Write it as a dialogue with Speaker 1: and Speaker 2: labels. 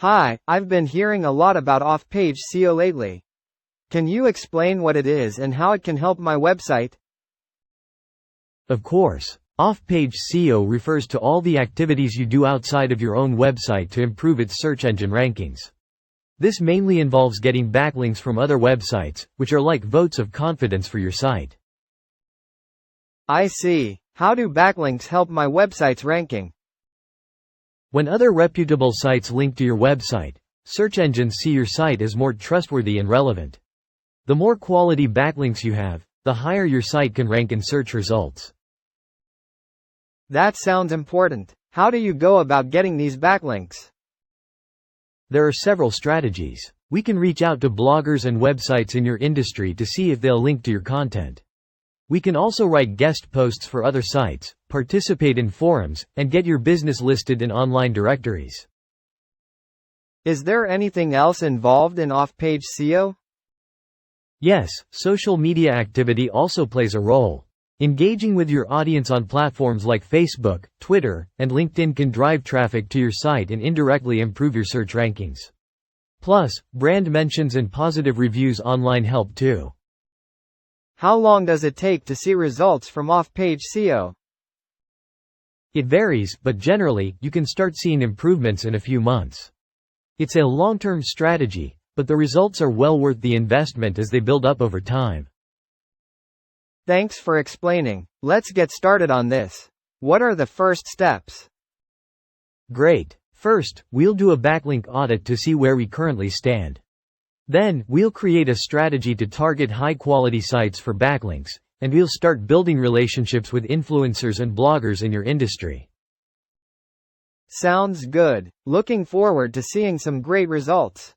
Speaker 1: Hi, I've been hearing a lot about off-page SEO lately. Can you explain what it is and how it can help my website?
Speaker 2: Of course. Off-page SEO refers to all the activities you do outside of your own website to improve its search engine rankings. This mainly involves getting backlinks from other websites, which are like votes of confidence for your site.
Speaker 1: I see. How do backlinks help my website's ranking?
Speaker 2: When other reputable sites link to your website, search engines see your site as more trustworthy and relevant. The more quality backlinks you have, the higher your site can rank in search results.
Speaker 1: That sounds important. How do you go about getting these backlinks?
Speaker 2: There are several strategies. We can reach out to bloggers and websites in your industry to see if they'll link to your content. We can also write guest posts for other sites, participate in forums, and get your business listed in online directories.
Speaker 1: Is there anything else involved in off-page SEO?
Speaker 2: Yes, social media activity also plays a role. Engaging with your audience on platforms like Facebook, Twitter, and LinkedIn can drive traffic to your site and indirectly improve your search rankings. Plus, brand mentions and positive reviews online help too.
Speaker 1: How long does it take to see results from off-page SEO?
Speaker 2: It varies, but generally, you can start seeing improvements in a few months. It's a long-term strategy, but the results are well worth the investment as they build up over time.
Speaker 1: Thanks for explaining. Let's get started on this. What are the first steps?
Speaker 2: Great. First, we'll do a backlink audit to see where we currently stand. Then, we'll create a strategy to target high-quality sites for backlinks, and we'll start building relationships with influencers and bloggers in your industry.
Speaker 1: Sounds good. Looking forward to seeing some great results.